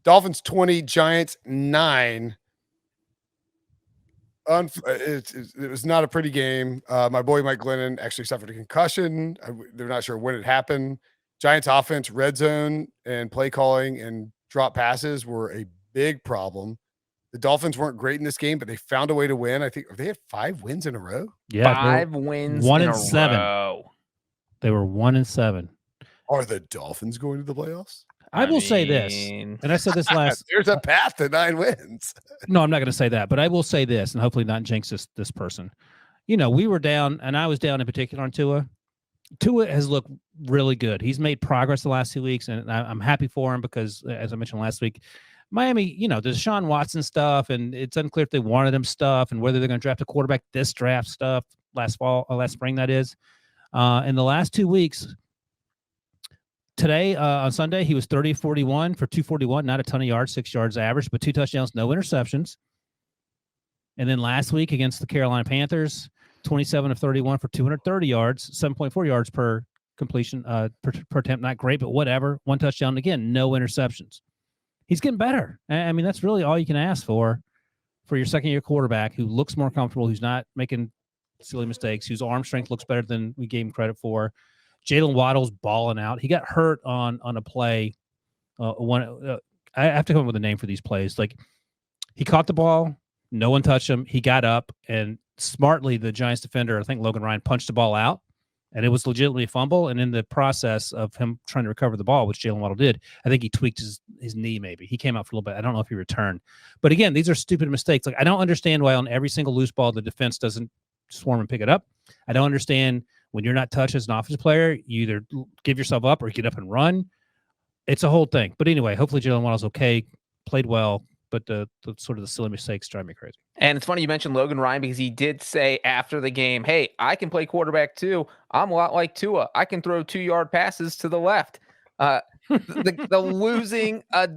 Dolphins 20, Giants 9. It was not a pretty game. My boy Mike Glennon actually suffered a concussion. They're not sure when it happened. Giants offense, red zone, and play calling and drop passes were a big problem. The Dolphins weren't great in this game, but they found a way to win. I think they had 5 wins in a row. Yeah, 5 wins 1 in and a 7. row. They were 1 and 7. Are the Dolphins going to the playoffs? I will say this, and I said this last. There's a path to 9 wins. No, I'm not going to say that, but I will say this, and hopefully not jinx this person. You know, we were down, and I was down in particular on Tua. Tua has looked really good. He's made progress the last 2 weeks, and I'm happy for him because, as I mentioned last week, Miami, you know, there's Deshaun Watson stuff, and it's unclear if they wanted him stuff and whether they're going to draft a quarterback this draft stuff last spring, that is. In the last 2 weeks, today on Sunday, he was 30-41 for 241, not a ton of yards, 6 yards average, but 2 touchdowns, no interceptions. And then last week against the Carolina Panthers, 27 of 31 for 230 yards, 7.4 yards per completion, per attempt. Not great, but whatever. 1 touchdown. Again, no interceptions. He's getting better. I mean, that's really all you can ask for your second-year quarterback who looks more comfortable, who's not making silly mistakes, whose arm strength looks better than we gave him credit for. Jalen Waddle's balling out. He got hurt on a play. I have to come up with a name for these plays. Like, he caught the ball. No one touched him. He got up, and smartly, the Giants defender, I think Logan Ryan, punched the ball out, and it was legitimately a fumble. And in the process of him trying to recover the ball, which Jalen Waddle did, I think he tweaked his knee maybe. He came out for a little bit. I don't know if he returned. But again, these are stupid mistakes. Like, I don't understand why on every single loose ball the defense doesn't swarm and pick it up. I don't understand when you're not touched as an offensive player, you either give yourself up or get up and run. It's a whole thing. But anyway, hopefully Jalen Waddle's okay, played well. But the sort of the silly mistakes drive me crazy. And it's funny you mentioned Logan Ryan because he did say after the game, hey, I can play quarterback too. I'm a lot like Tua. I can throw 2-yard passes to the left. The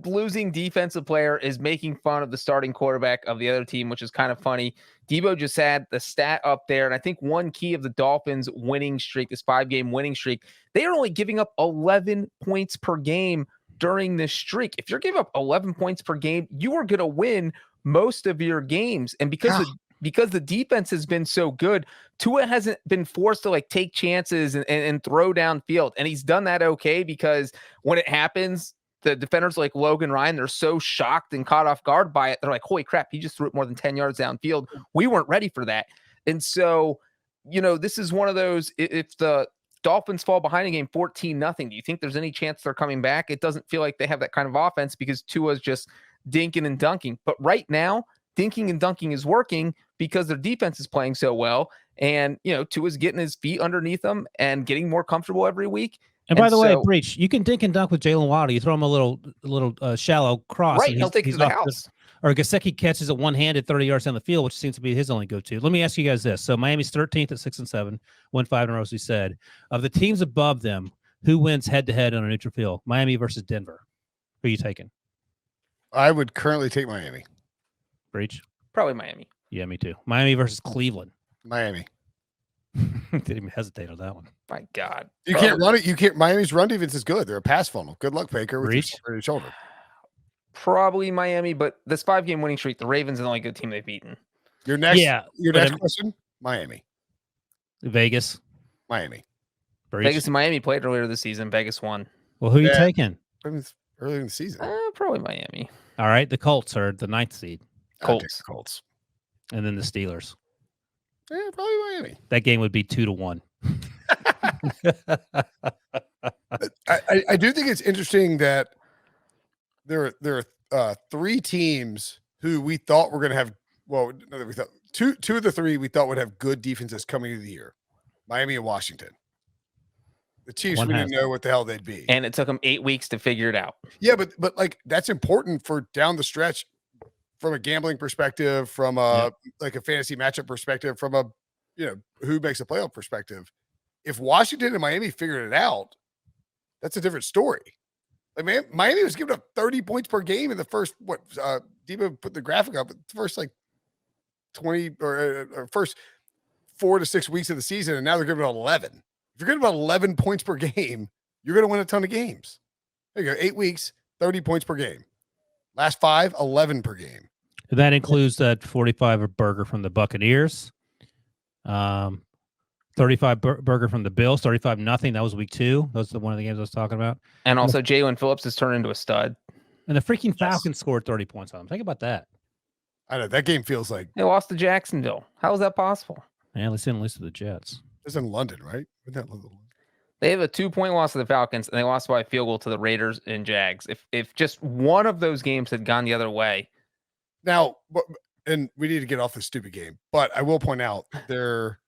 losing defensive player is making fun of the starting quarterback of the other team, which is kind of funny. Debo just had the stat up there. And I think one key of the Dolphins winning streak, this 5-game winning streak, they are only giving up 11 points per game during this streak. If you're giving up 11 points per game, you are going to win most of your games. And because the defense has been so good, Tua hasn't been forced to like take chances and throw downfield. And he's done that okay because when it happens, the defenders like Logan Ryan, they're so shocked and caught off guard by it. They're like, holy crap, he just threw it more than 10 yards downfield. We weren't ready for that. And so, you know, this is one of those, if the Dolphins fall behind a game 14-0, do you think there's any chance they're coming back? It doesn't feel like they have that kind of offense because Tua's just dinking and dunking. But right now, dinking and dunking is working because their defense is playing so well. And, you know, Tua's getting his feet underneath them and getting more comfortable every week. And by the way, Breech, you can dink and dunk with Jalen Waddle. You throw him a little shallow cross. Right, he'll take it to the house. Or Gesicki catches it one-handed 30 yards down the field, which seems to be his only go-to. Let me ask you guys this. So Miami's 13th at 6-7, won 5 in a row, as we said. Of the teams above them, who wins head-to-head on a neutral field? Miami versus Denver. Who are you taking? I would currently take Miami. Breech? Probably Miami. Yeah, me too. Miami versus Cleveland. Miami. Didn't even hesitate on that one. My God. You can't run it. You can't. Miami's run defense is good. They're a pass funnel. Good luck, Baker, with your shoulder. Probably Miami, but this 5-game winning streak, the Ravens are the only good team they've beaten. Your next question, Miami. Vegas. Miami. Breech. Vegas and Miami played earlier this season. Vegas won. Well, who are you taking? Earlier in the season. Probably Miami. All right. The Colts are the 9th seed. Colts. And then the Steelers. Yeah, probably Miami. That game would be 2-1. I do think it's interesting that there are 3 teams who we thought were going to have. Well, no, we thought two of the 3 we thought would have good defenses coming into the year: Miami and Washington. The Chiefs, we didn't know what the hell they'd be, and it took them 8 weeks to figure it out. Yeah, but like that's important for down the stretch, from a gambling perspective, from a like a fantasy matchup perspective, from a who makes a playoff perspective. If Washington and Miami figured it out, that's a different story. Like, man, Miami was giving up 30 points per game in the first, Debo put the graphic up, the first like 20 or first 4 to 6 weeks of the season, and now they're giving out 11. If you're giving about 11 points per game, you're going to win a ton of games. There you go, 8 weeks, 30 points per game. Last 5, 11 per game. That includes that 45 burger from the Buccaneers. 35 burger from the Bills, 35-0. That was week 2. Those are one of the games I was talking about. And also Jalen Phillips has turned into a stud. And the freaking Falcons scored 30 points on them. Think about that. I know that game feels like they lost to Jacksonville. How is that possible? Man, let's didn't lose to the Jets. It's in London, right? They have a 2-point loss to the Falcons, and they lost by a field goal to the Raiders and Jags. If just one of those games had gone the other way. Now, and we need to get off this stupid game, but I will point out their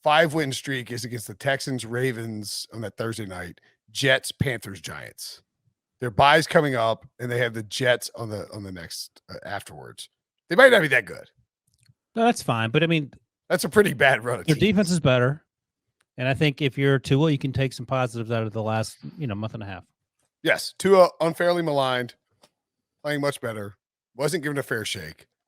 5-win streak is against the Texans, Ravens on that Thursday night, Jets, Panthers, Giants. Their bye's coming up, and they have the Jets on the next afterwards. They might not be that good. No, that's fine, but I mean, that's a pretty bad run. Their defense is better, and I think if you're Tua, you can take some positives out of the last month and a half. Yes, Tua unfairly maligned, playing much better, wasn't given a fair shake.